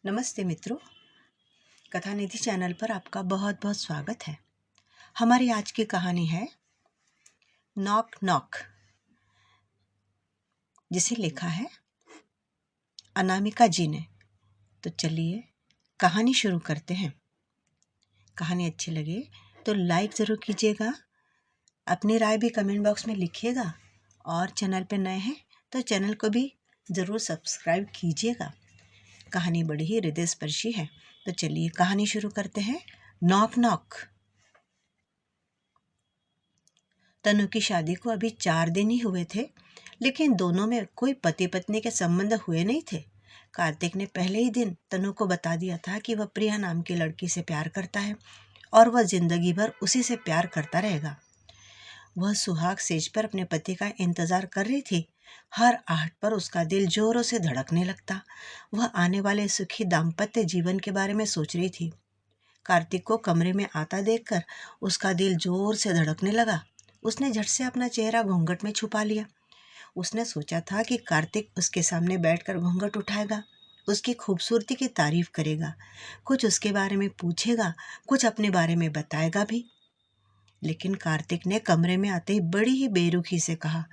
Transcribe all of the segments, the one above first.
नमस्ते मित्रों, कथा निधि चैनल पर आपका बहुत बहुत स्वागत है। हमारी आज की कहानी है नॉक नॉक, जिसे लिखा है अनामिका जी ने। तो चलिए कहानी शुरू करते हैं। कहानी अच्छी लगे तो लाइक ज़रूर कीजिएगा, अपनी राय भी कमेंट बॉक्स में लिखिएगा और चैनल पर नए हैं तो चैनल को भी ज़रूर सब्सक्राइब कीजिएगा। कहानी बड़ी ही हृदयस्पर्शी है। तो चलिए कहानी शुरू करते हैं। Knock knock. तनु की शादी को अभी 4 दिन ही हुए थे, लेकिन दोनों में कोई पति पत्नी के संबंध हुए नहीं थे। कार्तिक ने पहले ही दिन तनु को बता दिया था कि वह प्रिया नाम की लड़की से प्यार करता है और वह जिंदगी भर उसी से प्यार करता रहेगा। वह सुहाग सेज पर अपने पति का इंतजार कर रही थी। हर आहट पर उसका दिल जोरों से धड़कने लगता। वह आने वाले सुखी दाम्पत्य जीवन के बारे में सोच रही थी। कार्तिक को कमरे में आता देखकर उसका दिल जोर से धड़कने लगा। उसने झट से अपना चेहरा घूंघट में छुपा लिया। उसने सोचा था कि कार्तिक उसके सामने बैठकर घूंघट उठाएगा, उसकी खूबसूरती की तारीफ करेगा, कुछ उसके बारे में पूछेगा, कुछ अपने बारे में बताएगा भी। लेकिन कार्तिक ने कमरे में आते ही बड़ी ही बेरुखी से कहा,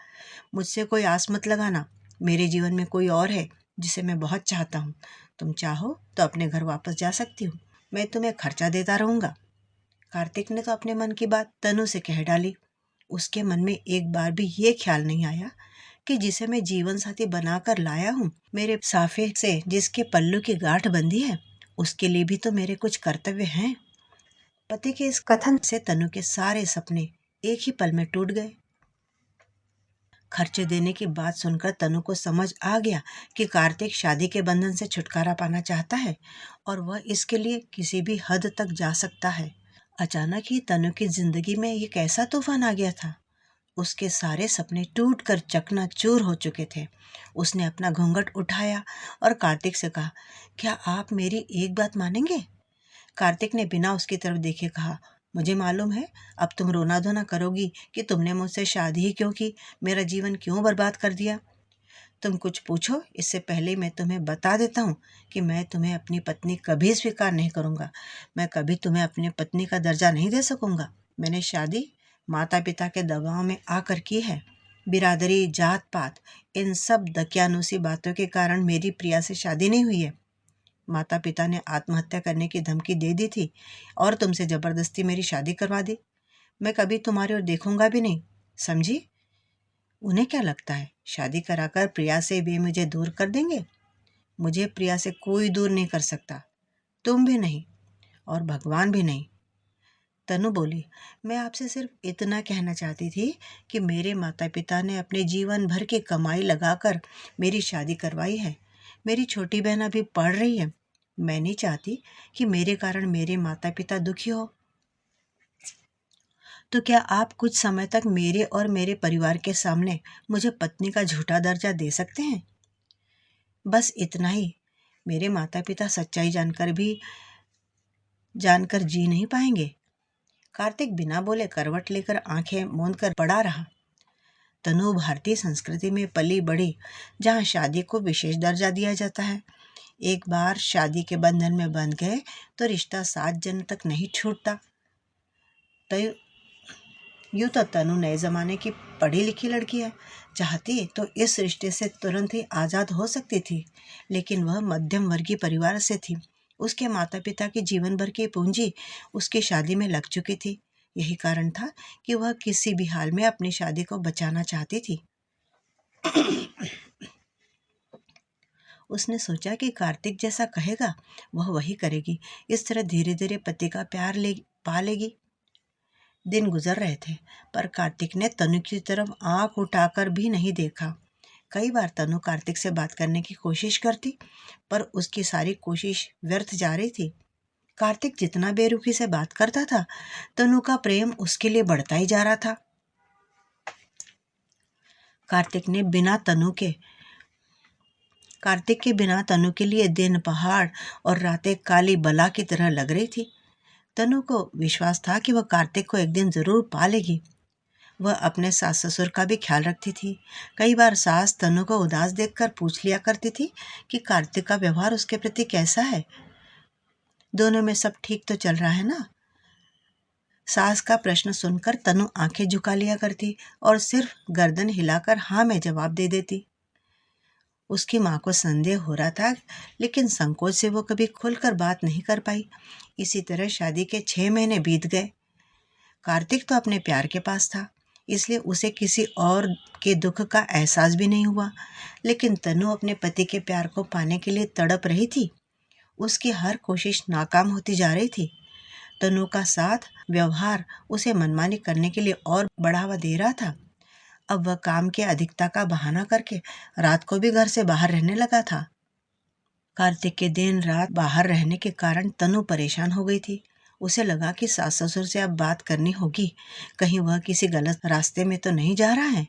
मुझसे कोई आस मत लगाना। मेरे जीवन में कोई और है जिसे मैं बहुत चाहता हूँ। तुम चाहो तो अपने घर वापस जा सकती हो, मैं तुम्हें खर्चा देता रहूँगा। कार्तिक ने तो अपने मन की बात तनु से कह डाली। उसके मन में एक बार भी ये ख्याल नहीं आया कि जिसे मैं जीवन साथी बनाकर लाया हूँ, मेरे साफे से जिसके पल्लू की गांठ बंधी है, उसके लिए भी तो मेरे कुछ कर्तव्य हैं। पति के इस कथन से तनु के सारे सपने एक ही पल में टूट गए। खर्चे देने की बात सुनकर तनु को समझ आ गया कि कार्तिक शादी के बंधन से छुटकारा पाना चाहता है और वह इसके लिए किसी भी हद तक जा सकता है। अचानक ही तनु की जिंदगी में ये कैसा तूफान आ गया था। उसके सारे सपने टूटकर चकनाचूर हो चुके थे। उसने अपना घूंघट उठाया और कार्तिक से कहा, क्या आप मेरी एक बात मानेंगे? कार्तिक ने बिना उसकी तरफ देखे कहा, मुझे मालूम है अब तुम रोना धोना करोगी कि तुमने मुझसे शादी ही क्यों की, मेरा जीवन क्यों बर्बाद कर दिया। तुम कुछ पूछो, इससे पहले मैं तुम्हें बता देता हूँ कि मैं तुम्हें अपनी पत्नी कभी स्वीकार नहीं करूँगा। मैं कभी तुम्हें अपनी पत्नी का दर्जा नहीं दे सकूँगा। मैंने शादी माता पिता के दबाव में आकर की है। बिरादरी, जात पात, इन सब दकियानूसी बातों के कारण मेरी प्रिया से शादी नहीं हुई है। माता पिता ने आत्महत्या करने की धमकी दे दी थी और तुमसे जबरदस्ती मेरी शादी करवा दी। मैं कभी तुम्हारी ओर देखूंगा भी नहीं, समझी? उन्हें क्या लगता है शादी कराकर प्रिया से वे मुझे दूर कर देंगे? मुझे प्रिया से कोई दूर नहीं कर सकता, तुम भी नहीं और भगवान भी नहीं। तनु बोली, मैं आपसे सिर्फ इतना कहना चाहती थी कि मेरे माता पिता ने अपने जीवन भर की कमाई लगाकर मेरी शादी करवाई है। मेरी छोटी बहन अभी पढ़ रही है। मैं नहीं चाहती कि मेरे कारण मेरे माता पिता दुखी हो। तो क्या आप कुछ समय तक मेरे और मेरे परिवार के सामने मुझे पत्नी का झूठा दर्जा दे सकते हैं? बस इतना ही। मेरे माता पिता सच्चाई जानकर जी नहीं पाएंगे। कार्तिक बिना बोले करवट लेकर आंखें मूंद कर पड़ा रहा। तनु भारतीय संस्कृति में पली बढ़ी, जहाँ शादी को विशेष दर्जा दिया जाता है। एक बार शादी के बंधन में बंध गए तो रिश्ता 7 जन्म तक नहीं छूटता। तो यूँ तो तनु नए ज़माने की पढ़ी लिखी लड़की है, चाहती तो इस रिश्ते से तुरंत ही आज़ाद हो सकती थी, लेकिन वह मध्यम वर्गीय परिवार से थी। उसके माता पिता की जीवन भर की पूंजी उसकी शादी में लग चुकी थी। यही कारण था कि वह किसी भी हाल में अपनी शादी को बचाना चाहती थी। उसने सोचा कि कार्तिक जैसा कहेगा वह वही करेगी। इस तरह धीरे धीरे पति का प्यार पा लेगी। दिन गुजर रहे थे, पर कार्तिक ने तनु की तरफ आंख उठाकर भी नहीं देखा। कई बार तनु कार्तिक से बात करने की कोशिश करती, पर उसकी सारी कोशिश व्यर्थ जा रही थी। कार्तिक जितना बेरुखी से बात करता था, तनु का प्रेम उसके लिए बढ़ता ही जा रहा था। कार्तिक के बिना तनु के लिए दिन पहाड़ और रातें काली बला की तरह लग रही थी। तनु को विश्वास था कि वह कार्तिक को एक दिन जरूर पा लेगी। वह अपने सास ससुर का भी ख्याल रखती थी। कई बार सास तनु को उदास देखकर पूछ लिया करती थी कि कार्तिक का व्यवहार उसके प्रति कैसा है, दोनों में सब ठीक तो चल रहा है ना। सास का प्रश्न सुनकर तनु आंखें झुका लिया करती और सिर्फ गर्दन हिलाकर हाँ में जवाब दे देती। उसकी माँ को संदेह हो रहा था, लेकिन संकोच से वो कभी खुलकर बात नहीं कर पाई। इसी तरह शादी के 6 महीने बीत गए। कार्तिक तो अपने प्यार के पास था, इसलिए उसे किसी और के दुख का एहसास भी नहीं हुआ। लेकिन तनु अपने पति के प्यार को पाने के लिए तड़प रही थी। उसकी हर कोशिश नाकाम होती जा रही थी। तनु का साथ व्यवहार उसे मनमानी करने के लिए और बढ़ावा दे रहा था। अब वह काम की अधिकता का बहाना करके रात को भी घर से बाहर रहने लगा था। कार्तिक के दिन रात बाहर रहने के कारण तनु परेशान हो गई थी। उसे लगा कि सास ससुर से अब बात करनी होगी, कहीं वह किसी गलत रास्ते में तो नहीं जा रहा है।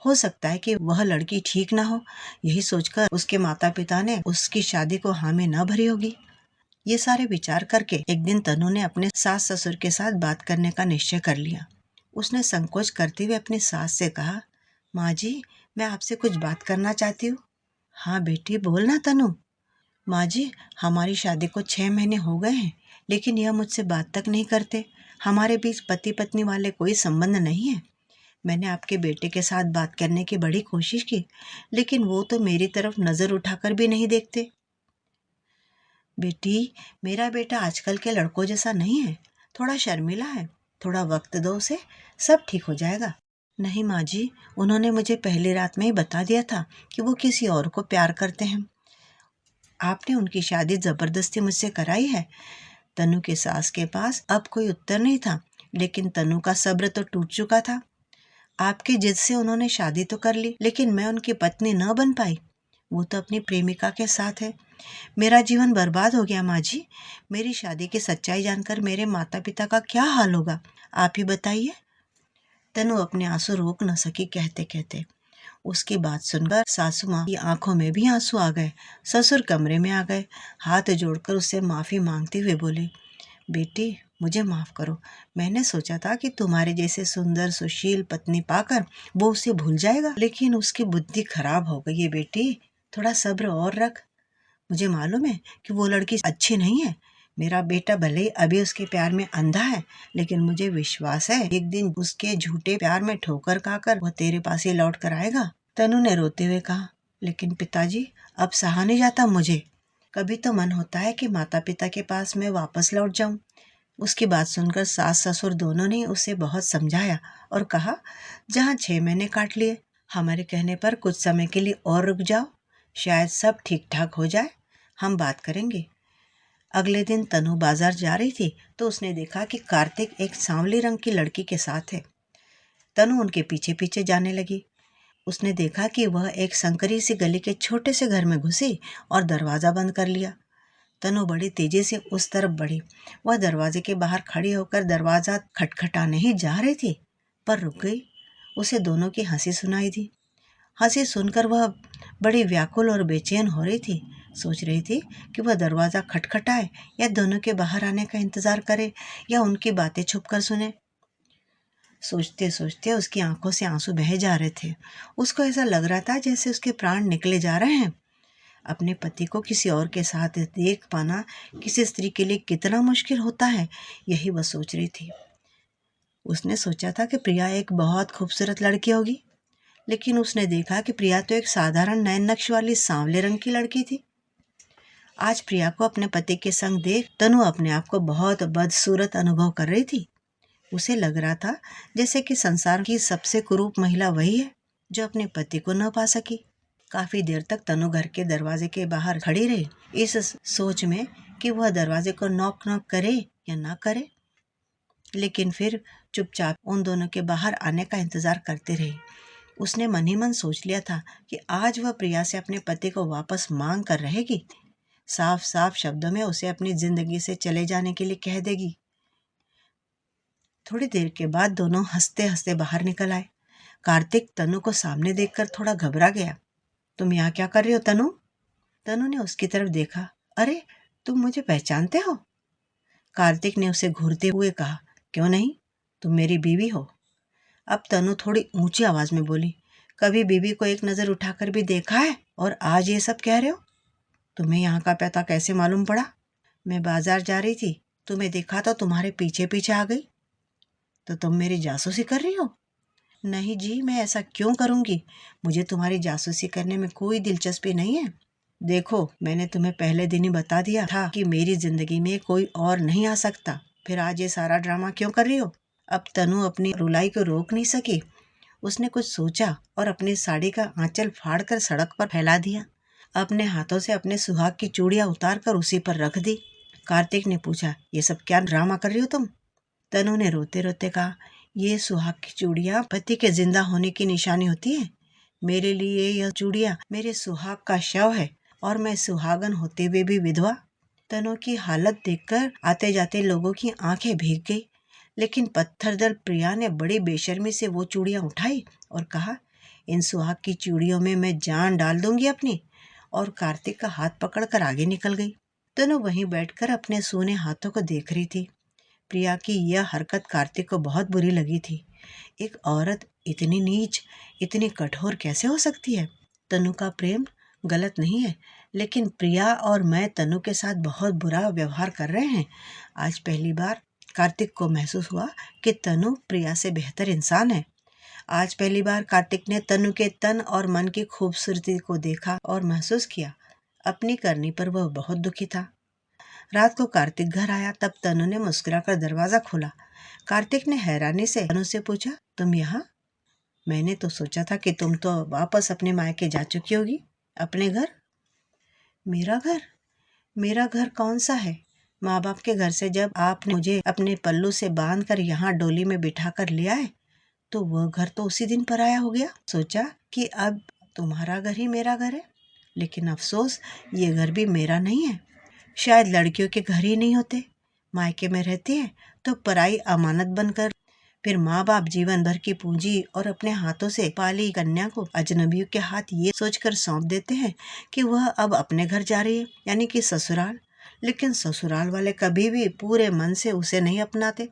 हो सकता है कि वह लड़की ठीक ना हो। यही सोचकर उसके माता पिता ने उसकी शादी को हामी न भरी होगी। ये सारे विचार करके एक दिन तनु ने अपने सास ससुर के साथ बात करने का निश्चय कर लिया। उसने संकोच करते हुए अपनी सास से कहा, माँ जी, मैं आपसे कुछ बात करना चाहती हूँ। हाँ बेटी, बोलना तनु। माँ जी, हमारी शादी को 6 महीने हो गए हैं, लेकिन यह मुझसे बात तक नहीं करते। हमारे बीच पति पत्नी वाले कोई संबंध नहीं है। मैंने आपके बेटे के साथ बात करने की बड़ी कोशिश की, लेकिन वो तो मेरी तरफ नजर उठाकर भी नहीं देखते। बेटी, मेरा बेटा आजकल के लड़कों जैसा नहीं है, थोड़ा शर्मीला है। थोड़ा वक्त दो उसे, सब ठीक हो जाएगा। नहीं माँ जी, उन्होंने मुझे पहली रात में ही बता दिया था कि वो किसी और को प्यार करते हैं। आपने उनकी शादी जबरदस्ती मुझसे कराई है। तनु के सास के पास अब कोई उत्तर नहीं था, लेकिन तनु का सब्र तो टूट चुका था। आपकी जिद से उन्होंने शादी तो कर ली, लेकिन मैं उनकी पत्नी न बन पाई। वो तो अपनी प्रेमिका के साथ है। मेरा जीवन बर्बाद हो गया माँ जी। मेरी शादी की सच्चाई जानकर मेरे माता पिता का क्या हाल होगा, आप ही बताइए। तनु अपने आंसू रोक न सकी कहते कहते। उसकी बात सुनकर सासू माँ की आंखों में भी आंसू आ गए। ससुर कमरे में आ गए, हाथ जोड़कर उससे माफी मांगते हुए बोले, बेटी, मुझे माफ करो। मैंने सोचा था कि तुम्हारे जैसे सुंदर सुशील पत्नी पाकर वो उसे भूल जाएगा, लेकिन उसकी बुद्धि खराब हो गई है बेटी। थोड़ा सब्र और रख। मुझे मालूम है कि वो लड़की अच्छी नहीं है। मेरा बेटा भले ही अभी उसके प्यार में अंधा है, लेकिन मुझे विश्वास है एक दिन उसके झूठे प्यार में ठोकर खाकर वह तेरे पास ही लौट कर आएगा। तनु ने रोते हुए कहा, लेकिन पिताजी, अब सहा नहीं जाता मुझे। कभी तो मन होता है कि माता पिता के पास मैं वापस लौट जाऊं। उसकी बात सुनकर सास ससुर दोनों ने उसे बहुत समझाया और कहा, जहाँ 6 महीने काट लिए, हमारे कहने पर कुछ समय के लिए और रुक जाओ, शायद सब ठीक ठाक हो जाए, हम बात करेंगे। अगले दिन तनु बाजार जा रही थी तो उसने देखा कि कार्तिक एक सांवली रंग की लड़की के साथ है। तनु उनके पीछे पीछे जाने लगी। उसने देखा कि वह एक संकरी सी गली के छोटे से घर में घुसी और दरवाजा बंद कर लिया। तनु बड़ी तेजी से उस तरफ बढ़ी। वह दरवाजे के बाहर खड़ी होकर दरवाजा खटखटाने ही जा रही थी, पर रुक गई। उसे दोनों की हंसी सुनाई दी। हंसी सुनकर वह बड़ी व्याकुल और बेचैन हो रही थी। सोच रही थी कि वह दरवाजा खटखटाए या दोनों के बाहर आने का इंतजार करे या उनकी बातें छुपकर सुने। सोचते सोचते उसकी आंखों से आंसू बहे जा रहे थे। उसको ऐसा लग रहा था जैसे उसके प्राण निकले जा रहे हैं। अपने पति को किसी और के साथ देख पाना किसी स्त्री के लिए कितना मुश्किल होता है, यही वह सोच रही थी। उसने सोचा था कि प्रिया एक बहुत खूबसूरत लड़की होगी, लेकिन उसने देखा कि प्रिया तो एक साधारण नयन नक्श वाली सांवले रंग की लड़की थी। आज प्रिया को अपने पति के संग देख तनु अपने आप को बहुत बदसूरत अनुभव कर रही थी। उसे लग रहा था जैसे कि संसार की सबसे कुरूप महिला वही है जो अपने पति को न पा सकी। काफी देर तक तनु घर के दरवाजे के बाहर खड़ी रही, इस सोच में कि वह दरवाजे को नॉक नॉक करे या ना करे, लेकिन फिर चुपचाप उन दोनों के बाहर आने का इंतजार करती रही। उसने मन ही मन सोच लिया था कि आज वह प्रिया से अपने पति को वापस मांग कर रहेगी। साफ साफ शब्दों में उसे अपनी जिंदगी से चले जाने के लिए कह देगी। थोड़ी देर के बाद दोनों हंसते हंसते बाहर निकल आए। कार्तिक तनु को सामने देखकर थोड़ा घबरा गया। तुम यहाँ क्या कर रही हो तनु? तनु ने उसकी तरफ देखा। अरे, तुम मुझे पहचानते हो? कार्तिक ने उसे घूरते हुए कहा, क्यों नहीं, तुम मेरी बीवी हो। अब तनु थोड़ी ऊंची आवाज में बोली, कभी बीबी को एक नजर उठाकर भी देखा है और आज ये सब कह रहे हो? तुम्हें यहाँ का पता कैसे मालूम पड़ा? मैं बाजार जा रही थी, तुम्हें देखा तो तुम्हारे पीछे पीछे आ गई। तो तुम मेरी जासूसी कर रही हो? नहीं जी, मैं ऐसा क्यों करूंगी? मुझे तुम्हारी जासूसी करने में कोई दिलचस्पी नहीं है। देखो, मैंने तुम्हें पहले दिन ही बता दिया था कि मेरी जिंदगी में कोई और नहीं आ सकता। फिर आज ये सारा ड्रामा क्यों कर रही हो? अब तनु अपनी रुलाई को रोक नहीं सकी। उसने कुछ सोचा और अपनी साड़ी का आंचल फाड़कर सड़क पर फैला दिया। अपने हाथों से अपने सुहाग की चूड़ियां उतारकर उसी पर रख दी। कार्तिक ने पूछा, ये सब क्या ड्रामा कर रही हो तुम? तनु ने रोते रोते कहा, ये सुहाग की चूड़ियां पति के जिंदा होने की निशानी होती है। मेरे लिए यह चूड़ियां मेरे सुहाग का शव है और मैं सुहागन होते हुए भी विधवा। तनु की हालत देखकर आते जाते लोगों की आंखें भीग गई, लेकिन पत्थर दल प्रिया ने बड़ी बेशर्मी से वो चूड़ियां उठाई और कहा, इन सुहाग की चूड़ियों में मैं जान डाल दूंगी अपनी। और कार्तिक का हाथ पकड़कर आगे निकल गई। तनु वहीं बैठकर अपने सूने हाथों को देख रही थी। प्रिया की यह हरकत कार्तिक को बहुत बुरी लगी थी। एक औरत इतनी नीच, इतनी कठोर कैसे हो सकती है? तनु का प्रेम गलत नहीं है, लेकिन प्रिया और मैं तनु के साथ बहुत बुरा व्यवहार कर रहे हैं। आज पहली बार कार्तिक को महसूस हुआ कि तनु प्रिया से बेहतर इंसान है। आज पहली बार कार्तिक ने तनु के तन और मन की खूबसूरती को देखा और महसूस किया। अपनी करनी पर वह बहुत दुखी था। रात को कार्तिक घर आया तब तनु ने मुस्कुराकर दरवाजा खोला। कार्तिक ने हैरानी से तनु से पूछा, तुम यहाँ? मैंने तो सोचा था कि तुम तो वापस अपने मायके जा चुकी होगी, अपने घर। मेरा घर? मेरा घर कौन सा है? माँ बाप के घर से जब आपने मुझे अपने पल्लू से बांध कर यहाँ डोली में बिठा कर ले आए तो वह घर तो उसी दिन पराया हो गया। सोचा कि अब तुम्हारा घर ही मेरा घर है, लेकिन अफसोस ये घर भी मेरा नहीं है। शायद लड़कियों के घर ही नहीं होते। मायके में रहती है तो पराई अमानत बनकर, फिर माँ बाप जीवन भर की पूंजी और अपने हाथों से पाली कन्या को अजनबियों के हाथ ये सोचकर सौंप देते हैं कि वह अब अपने घर जा रही है, यानी कि ससुराल। लेकिन ससुराल वाले कभी भी पूरे मन से उसे नहीं अपनाते।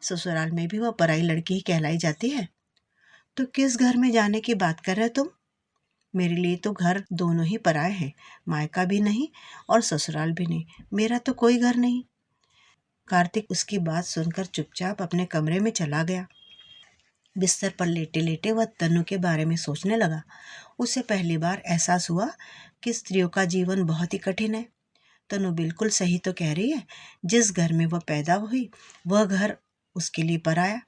ससुराल में भी वह पराई लड़की ही कहलाई जाती है। तो किस घर में जाने की बात कर रहे तुम? मेरे लिए तो घर दोनों ही पराए हैं, मायका भी नहीं और ससुराल भी नहीं। मेरा तो कोई घर नहीं। कार्तिक उसकी बात सुनकर चुपचाप अपने कमरे में चला गया। बिस्तर पर लेटे लेटे वह तनु के बारे में सोचने लगा। उसे पहली बार एहसास हुआ कि स्त्रियों का जीवन बहुत ही कठिन है। तनु बिल्कुल सही तो कह रही है। जिस घर में वह पैदा हुई वह घर उसके लिए पराया।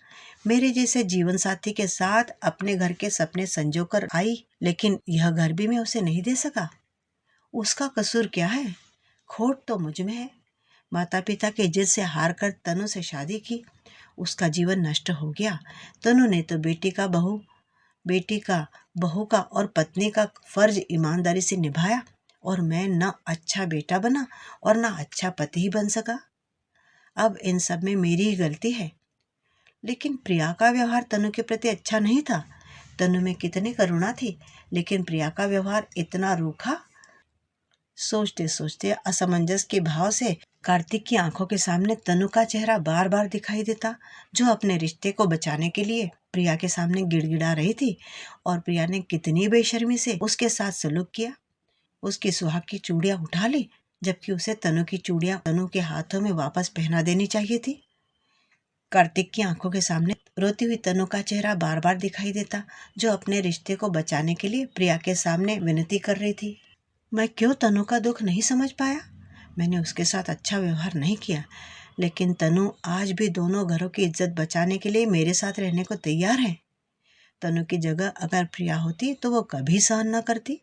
मेरे जैसे जीवन साथी के साथ अपने घर के सपने संजोकर आई, लेकिन यह घर भी मैं उसे नहीं दे सका। उसका कसूर क्या है? खोट तो मुझ में है। माता पिता के जिद से हार कर तनु से शादी की, उसका जीवन नष्ट हो गया। तनु ने तो बेटी का, बहू का और पत्नी का फर्ज ईमानदारी से निभाया और मैं न अच्छा बेटा बना और न अच्छा पति ही बन सका। अब इन सब में मेरी ही गलती है। लेकिन प्रिया का व्यवहार तनु के प्रति अच्छा नहीं था। तनु में कितनी करुणा थी, लेकिन प्रिया का व्यवहार इतना रूखा। सोचते सोचते असमंजस के भाव से कार्तिक की आंखों के सामने तनु का चेहरा बार बार दिखाई देता, जो अपने रिश्ते को बचाने के लिए प्रिया के सामने गिड़गिड़ा रही थी। और प्रिया ने कितनी बेशर्मी से उसके साथ सलूक किया। उसकी सुहाग की चूड़ियां उठा ली, जबकि उसे तनु की चूड़ियां तनु के हाथों में वापस पहना देनी चाहिए थी। कार्तिक की आंखों के सामने रोती हुई तनु का चेहरा बार बार दिखाई देता, जो अपने रिश्ते को बचाने के लिए प्रिया के सामने विनती कर रही थी। मैं क्यों तनु का दुख नहीं समझ पाया? मैंने उसके साथ अच्छा व्यवहार नहीं किया, लेकिन तनु आज भी दोनों घरों की इज्जत बचाने के लिए मेरे साथ रहने को तैयार है। तनु की जगह अगर प्रिया होती तो वो कभी सहन न करती।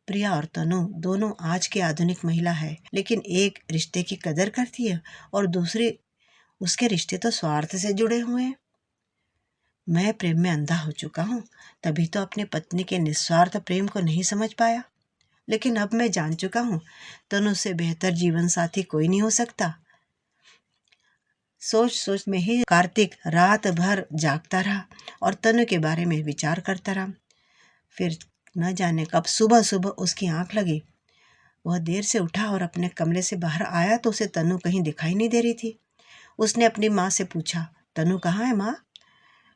प्रिया और तनु दोनों आज की आधुनिक महिला है, लेकिन एक रिश्ते की कदर करती है और दूसरी, उसके रिश्ते तो स्वार्थ से जुड़े हुए हैं। मैं प्रेम में अंधा हो चुका हूँ, तभी तो अपनी पत्नी के निस्वार्थ प्रेम को नहीं समझ पाया। लेकिन अब मैं जान चुका हूँ, तनु से बेहतर जीवन साथी कोई नहीं हो सकता। सोच सोच में ही कार्तिक रात भर जागता रहा और तनु के बारे में विचार करता रहा। फिर न जाने कब सुबह सुबह उसकी आंख लगी। वह देर से उठा और अपने कमरे से बाहर आया तो उसे तनु कहीं दिखाई नहीं दे रही थी। उसने अपनी माँ से पूछा, तनु कहाँ है माँ?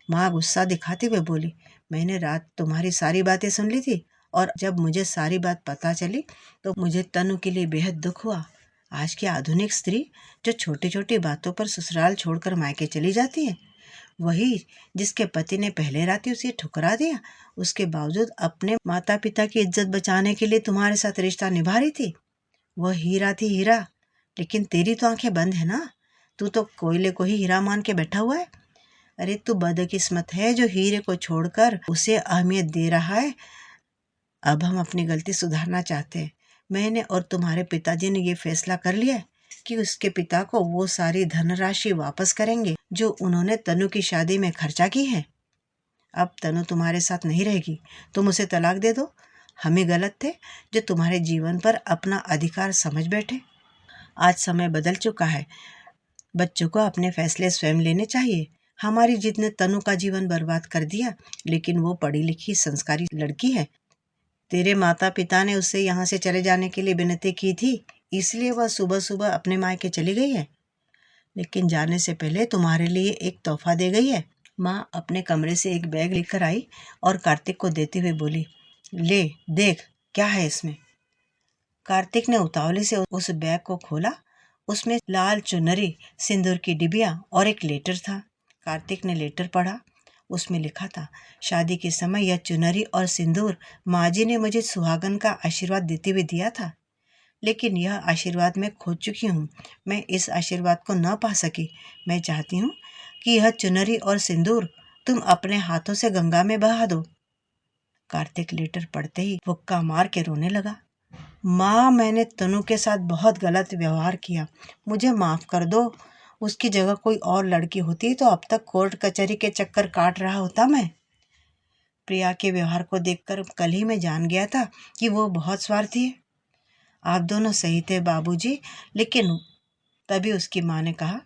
माँ गुस्सा दिखाते हुए बोली, मैंने रात तुम्हारी सारी बातें सुन ली थी और जब मुझे सारी बात पता चली तो मुझे तनु के लिए बेहद दुख हुआ। आज की आधुनिक स्त्री जो छोटी छोटी बातों पर ससुराल छोड़कर मायके चली जाती है, वही जिसके पति ने पहले रात ही उसे ठुकरा दिया, उसके बावजूद अपने माता पिता की इज्जत बचाने के लिए तुम्हारे साथ रिश्ता निभा रही थी। वह हीरा थी, हीरा। लेकिन तेरी तो आंखें बंद है ना, तू तो कोयले को ही हीरा मान के बैठा हुआ है। अरे तू बदकिस्मत है जो हीरे को छोड़कर उसे अहमियत दे रहा है। अब हम अपनी गलती सुधारना चाहते हैं। मैंने और तुम्हारे पिताजी ने ये फैसला कर लिया है कि उसके पिता को वो सारी धनराशि वापस करेंगे जो उन्होंने तनु की शादी में खर्चा की है। अब तनु तुम्हारे साथ नहीं रहेगी, तुम उसे तलाक दे दो। हम ही गलत थे जो तुम्हारे जीवन पर अपना अधिकार समझ बैठे। आज समय बदल चुका है, बच्चों को अपने फैसले स्वयं लेने चाहिए। हमारी जिद ने तनु का जीवन बर्बाद कर दिया, लेकिन वो पढ़ी लिखी संस्कारी लड़की है। तेरे माता पिता ने उससे यहाँ से चले जाने के लिए विनती की थी, इसलिए वह सुबह सुबह अपने मायके चली गई है। लेकिन जाने से पहले तुम्हारे लिए एक तोहफा दे गई है। माँ अपने कमरे से एक बैग लेकर आई और कार्तिक को देते हुए बोली, ले देख क्या है इसमें। कार्तिक ने उतावली से उस बैग को खोला। उसमें लाल चुनरी, सिंदूर की डिबिया और एक लेटर था। कार्तिक ने लेटर पढ़ा। उसमें लिखा था, शादी के समय यह चुनरी और सिंदूर माँ जी ने मुझे सुहागन का आशीर्वाद देते हुए दिया था, लेकिन यह आशीर्वाद मैं खो चुकी हूँ। मैं इस आशीर्वाद को न पा सकी। मैं चाहती हूँ कि यह चुनरी और सिंदूर तुम अपने हाथों से गंगा में बहा दो। कार्तिक लेटर पढ़ते ही हुक्का मार के रोने लगा। माँ, मैंने तनु के साथ बहुत गलत व्यवहार किया, मुझे माफ कर दो। उसकी जगह कोई और लड़की होती तो अब तक कोर्ट कचहरी के चक्कर काट रहा होता मैं। प्रिया के व्यवहार को देखकर कल ही मैं जान गया था कि वो बहुत स्वार्थी है। आप दोनों सही थे बाबूजी, लेकिन तभी उसकी माँ ने कहा,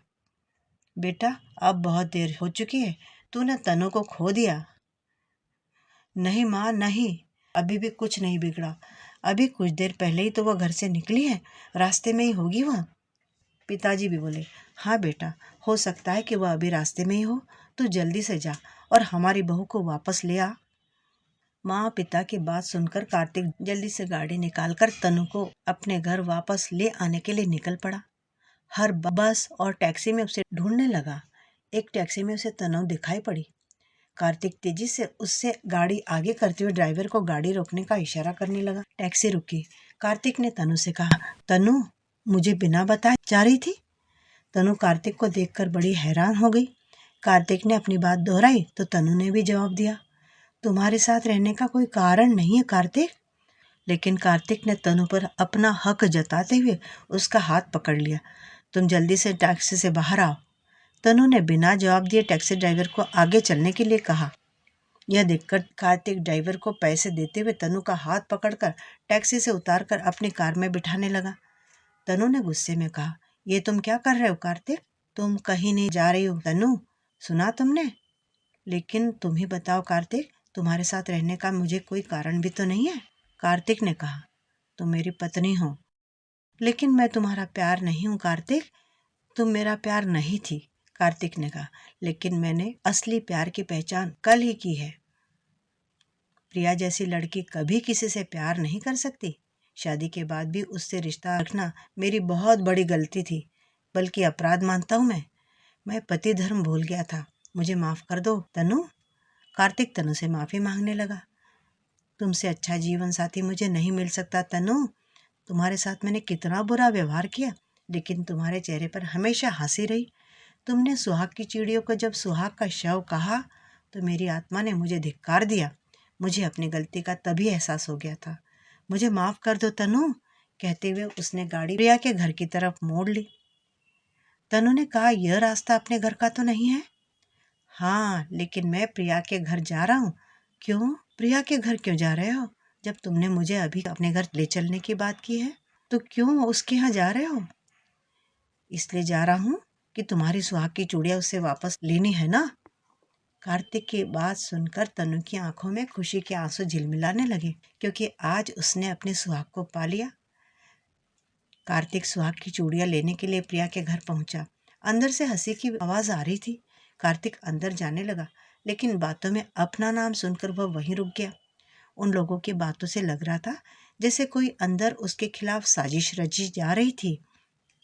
बेटा अब बहुत देर हो चुकी है, तूने तनु को खो दिया। नहीं माँ नहीं, अभी भी कुछ नहीं बिगड़ा। अभी कुछ देर पहले ही तो वह घर से निकली है, रास्ते में ही होगी वह। पिताजी भी बोले, हाँ बेटा, हो सकता है कि वह अभी रास्ते में ही हो। तू जल्दी से जा और हमारी बहू को वापस ले आ। माँ पिता की बात सुनकर कार्तिक जल्दी से गाड़ी निकालकर तनु को अपने घर वापस ले आने के लिए निकल पड़ा। हर बस और टैक्सी में उसे ढूंढने लगा। एक टैक्सी में उसे तनु दिखाई पड़ी। कार्तिक तेजी से उससे गाड़ी आगे करते हुए ड्राइवर को गाड़ी रोकने का इशारा करने लगा। टैक्सी रुकी। कार्तिक ने तनु से कहा, तनु मुझे बिना बताए जा रही थी। तनु कार्तिक को देखकर बड़ी हैरान हो गई। कार्तिक ने अपनी बात दोहराई तो तनु ने भी जवाब दिया, तुम्हारे साथ रहने का कोई कारण नहीं है कार्तिक। लेकिन कार्तिक ने तनु पर अपना हक जताते हुए उसका हाथ पकड़ लिया। तुम जल्दी से टैक्सी से बाहर आओ। तनु ने बिना जवाब दिए टैक्सी ड्राइवर को आगे चलने के लिए कहा। यह देखकर कार्तिक ड्राइवर को पैसे देते हुए तनु का हाथ पकड़कर टैक्सी से उतारकर अपनी कार में बिठाने लगा। तनु ने गुस्से में कहा, ये तुम क्या कर रहे हो कार्तिक? तुम कहीं नहीं जा रही हो तनु, सुना तुमने? लेकिन तुम ही बताओ कार्तिक, तुम्हारे साथ रहने का मुझे कोई कारण भी तो नहीं है। कार्तिक ने कहा, तुम मेरी पत्नी हो, लेकिन मैं तुम्हारा प्यार नहीं हूँ कार्तिक। तुम मेरा प्यार नहीं थी। कार्तिक ने कहा, लेकिन मैंने असली प्यार की पहचान कल ही की है। प्रिया जैसी लड़की कभी किसी से प्यार नहीं कर सकती। शादी के बाद भी उससे रिश्ता रखना मेरी बहुत बड़ी गलती थी, बल्कि अपराध मानता हूँ मैं पति धर्म भूल गया था। मुझे माफ कर दो तनु। कार्तिक तनु से माफी मांगने लगा। तुमसे अच्छा जीवन साथी मुझे नहीं मिल सकता तनु। तुम्हारे साथ मैंने कितना बुरा व्यवहार किया, लेकिन तुम्हारे चेहरे पर हमेशा हंसी रही। तुमने सुहाग की चिड़ियों को जब सुहाग का शव कहा तो मेरी आत्मा ने मुझे धिक्कार दिया। मुझे अपनी गलती का तभी एहसास हो गया था। मुझे माफ कर दो तनु। कहते हुए उसने गाड़ी प्रिया के घर की तरफ मोड़ ली। तनु ने कहा, यह रास्ता अपने घर का तो नहीं है? हाँ, लेकिन मैं प्रिया के घर जा रहा हूँ। क्यों? प्रिया के घर क्यों जा रहे हो? जब तुमने मुझे अभी अपने घर ले चलने की बात की है तो क्यों उसके यहाँ जा रहे हो? इसलिए जा रहा हूँ कि तुम्हारी सुहाग की चूड़ियाँ उससे वापस लेनी है ना। कार्तिक की बात सुनकर तनु की आंखों में खुशी के आंसू झिलमिलाने लगे, क्योंकि आज उसने अपने सुहाग को पा लिया। कार्तिक सुहाग की चूड़ियाँ लेने के लिए प्रिया के घर पहुंचा। अंदर से हंसी की आवाज आ रही थी। कार्तिक अंदर जाने लगा, लेकिन बातों में अपना नाम सुनकर वह वहीं रुक गया। उन लोगों की बातों से लग रहा था जैसे कोई अंदर उसके खिलाफ साजिश रची जा रही थी,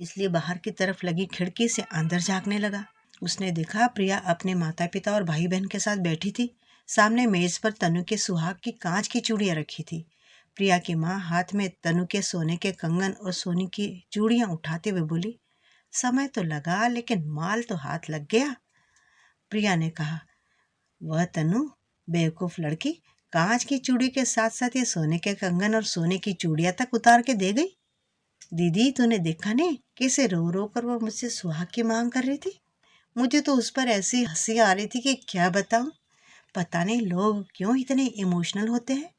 इसलिए बाहर की तरफ लगी खिड़की से अंदर झांकने लगा। उसने देखा प्रिया अपने माता पिता और भाई बहन के साथ बैठी थी। सामने मेज पर तनु के सुहाग की कांच की चूड़ियां रखी थी। प्रिया की माँ हाथ में तनु के सोने के कंगन और सोने की चूड़ियां उठाते हुए बोली, समय तो लगा लेकिन माल तो हाथ लग गया। प्रिया ने कहा, वह तनु बेवकूफ लड़की कांच की चूड़ी के साथ साथ ये सोने के कंगन और सोने की चूड़ियां तक उतार के दे गई। दीदी तूने देखा नहीं कैसे रो रो कर वो मुझसे सुहाग की मांग कर रही थी। मुझे तो उस पर ऐसी हंसी आ रही थी कि क्या बताऊं। पता नहीं लोग क्यों इतने इमोशनल होते हैं।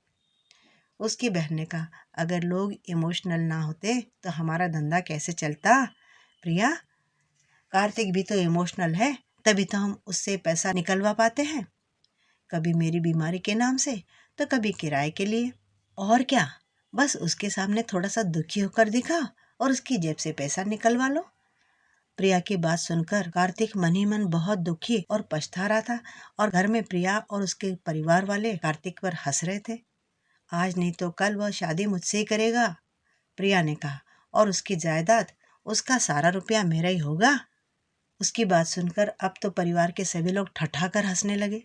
उसकी बहन ने कहा, अगर लोग इमोशनल ना होते तो हमारा धंधा कैसे चलता। प्रिया, कार्तिक भी तो इमोशनल है, तभी तो हम उससे पैसा निकलवा पाते हैं, कभी मेरी बीमारी के नाम से तो कभी किराए के लिए। और क्या, बस उसके सामने थोड़ा सा दुखी होकर दिखा और उसकी जेब से पैसा निकलवा लो। प्रिया की बात सुनकर कार्तिक मन ही मन बहुत दुखी और पछता रहा था और घर में प्रिया और उसके परिवार वाले कार्तिक पर हंस रहे थे। आज नहीं तो कल वह शादी मुझसे ही करेगा, प्रिया ने कहा, और उसकी जायदाद, उसका सारा रुपया मेरा ही होगा। उसकी बात सुनकर अब तो परिवार के सभी लोग ठठाकर हंसने लगे।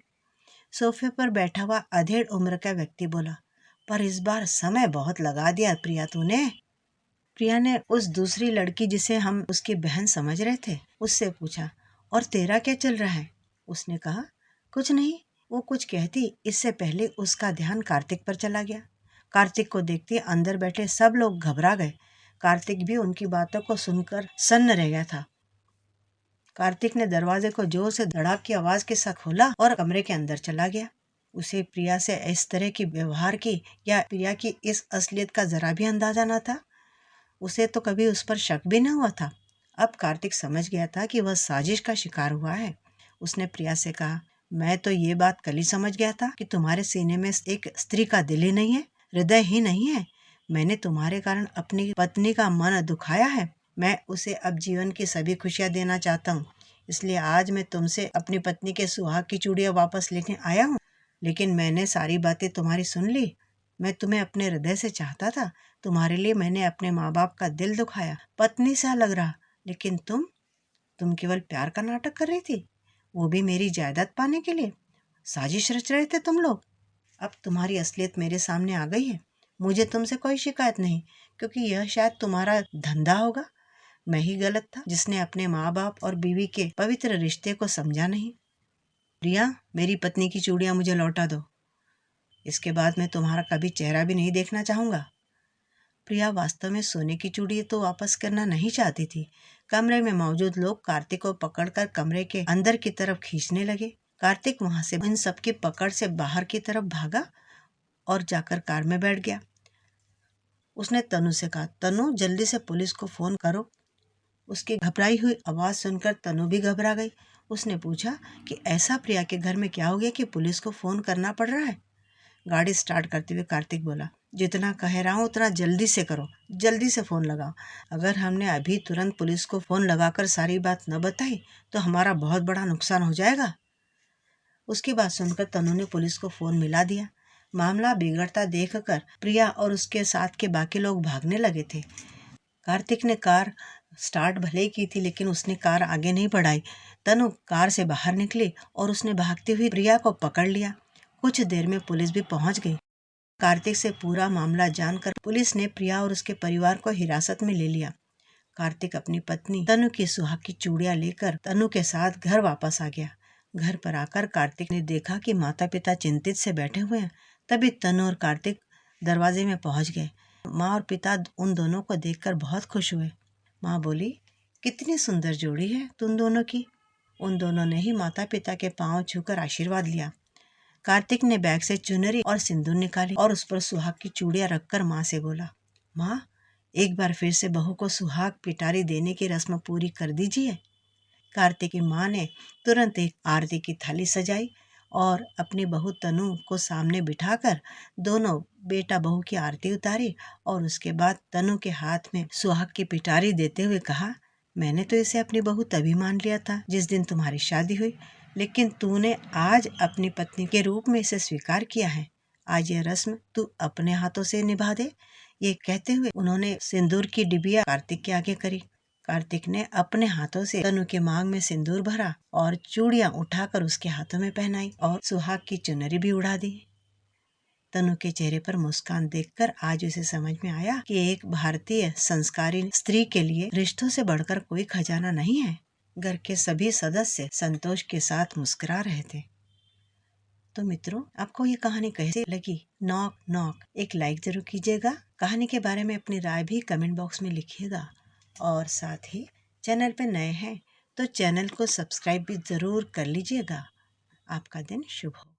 सोफे पर बैठा हुआ अधेड़ उम्र का व्यक्ति बोला, पर इस बार समय बहुत लगा दिया प्रिया तूने। प्रिया ने उस दूसरी लड़की जिसे हम उसकी बहन समझ रहे थे उससे पूछा, और तेरा क्या चल रहा है। उसने कहा, कुछ नहीं। वो कुछ कहती इससे पहले उसका ध्यान कार्तिक पर चला गया। कार्तिक को देखते अंदर बैठे सब लोग घबरा गए। कार्तिक भी उनकी बातों को सुनकर सन्न रह गया था। कार्तिक ने दरवाजे को जोर से धड़ाक की आवाज के साथ खोला और कमरे के अंदर चला गया। उसे प्रिया से इस तरह की व्यवहार की या प्रिया की इस असलियत का जरा भी अंदाजा न था। उसे तो कभी उस पर शक भी न हुआ था। अब कार्तिक समझ गया था कि वह साजिश का शिकार हुआ है। उसने प्रिया से कहा, मैं तो ये बात कल ही समझ गया था कि तुम्हारे सीने में एक स्त्री का दिल ही नहीं है, हृदय ही नहीं है। मैंने तुम्हारे कारण अपनी पत्नी का मन दुखाया है। मैं उसे अब जीवन की सभी खुशियां देना चाहता हूँ, इसलिए आज मैं तुमसे अपनी पत्नी के सुहाग की चूड़ियां वापस लेने आया हूँ। लेकिन मैंने सारी बातें तुम्हारी सुन ली। मैं तुम्हें अपने हृदय से चाहता था। तुम्हारे लिए मैंने अपने माँ बाप का दिल दुखाया, पत्नी सा लग रहा, लेकिन तुम केवल प्यार का नाटक कर रही थी, वो भी मेरी जायदाद पाने के लिए। साजिश रच रहे थे तुम लोग। अब तुम्हारी असलियत मेरे सामने आ गई है। मुझे तुमसे कोई शिकायत नहीं, क्योंकि यह शायद तुम्हारा धंधा होगा। मैं ही गलत था जिसने अपने माँ बाप और बीवी के पवित्र रिश्ते को समझा नहीं। प्रिया, मेरी पत्नी की चूड़ियां मुझे लौटा दो। इसके बाद मैं तुम्हारा कभी चेहरा भी नहीं देखना चाहूंगा। प्रिया वास्तव में सोने की चूड़ी तो वापस करना नहीं चाहती थी। कमरे में मौजूद लोग कार्तिक को पकड़कर कमरे के अंदर की तरफ खींचने लगे। कार्तिक वहां से इन सबकी पकड़ से बाहर की तरफ भागा और जाकर कार में बैठ गया। उसने तनु से कहा, तनु जल्दी से पुलिस को फोन करो। उसकी घबराई हुई आवाज सुनकर तनु भी घबरा गई। उसने पूछा कि ऐसा प्रिया के घर में क्या हो गया कि पुलिस को फोन करना पड़ रहा है। गाड़ी स्टार्ट करते हुए कार्तिक बोला, जितना कह रहा हूँ उतना जल्दी से करो, जल्दी से फ़ोन लगाओ। अगर हमने अभी तुरंत पुलिस को फ़ोन लगाकर सारी बात न बताई तो हमारा बहुत बड़ा नुकसान हो जाएगा। उसकी बात सुनकर तनु ने पुलिस को फ़ोन मिला दिया। मामला बिगड़ता देखकर प्रिया और उसके साथ के बाकी लोग भागने लगे थे। कार्तिक ने कार स्टार्ट भले ही की थी, लेकिन उसने कार आगे नहीं बढ़ाई। तनु कार से बाहर निकली और उसने भागती हुई प्रिया को पकड़ लिया। कुछ देर में पुलिस भी पहुंच गई। कार्तिक से पूरा मामला जानकर पुलिस ने प्रिया और उसके परिवार को हिरासत में ले लिया। कार्तिक अपनी पत्नी तनु की सुहाग की चूड़ियां लेकर तनु के साथ घर वापस आ गया। घर पर आकर कार्तिक ने देखा कि माता पिता चिंतित से बैठे हुए हैं। तभी तनु और कार्तिक दरवाजे में पहुंच गए। माँ और पिता उन दोनों को देखकर बहुत खुश हुए। माँ बोली, कितनी सुंदर जोड़ी है तुम दोनों की। उन दोनों ने ही माता पिता के पांव छूकर आशीर्वाद लिया। कार्तिक ने बैग से चुनरी और सिंदूर निकाली और उस पर सुहाग की चूड़ियां रखकर माँ से बोला, माँ, एक बार फिर से बहू को सुहाग पिटारी देने की रस्म पूरी कर दीजिए। कार्तिक की माँ ने तुरंत एक आरती की थाली सजाई और अपनी बहू तनु को सामने बिठाकर दोनों बेटा बहू की आरती उतारी और उसके बाद तनु के हाथ में सुहाग की पिटारी देते हुए कहा, मैंने तो इसे अपनी बहू तभी मान लिया था जिस दिन तुम्हारी शादी हुई। लेकिन तूने आज अपनी पत्नी के रूप में इसे स्वीकार किया है। आज यह रस्म तू अपने हाथों से निभा दे। ये कहते हुए उन्होंने सिंदूर की डिबिया कार्तिक के आगे करी। कार्तिक ने अपने हाथों से तनु के मांग में सिंदूर भरा और चूड़ियां उठाकर उसके हाथों में पहनाई और सुहाग की चुनरी भी उड़ा दी। तनु के चेहरे पर मुस्कान देखकर आज उसे समझ में आया कि एक भारतीय संस्कारी स्त्री के लिए रिश्तों से बढ़कर कोई खजाना नहीं है। घर के सभी सदस्य संतोष के साथ मुस्कुरा रहे थे। तो मित्रों, आपको ये कहानी कैसी लगी? नॉक नॉक एक लाइक जरूर कीजिएगा। कहानी के बारे में अपनी राय भी कमेंट बॉक्स में लिखिएगा और साथ ही चैनल पे नए हैं तो चैनल को सब्सक्राइब भी जरूर कर लीजिएगा। आपका दिन शुभ हो।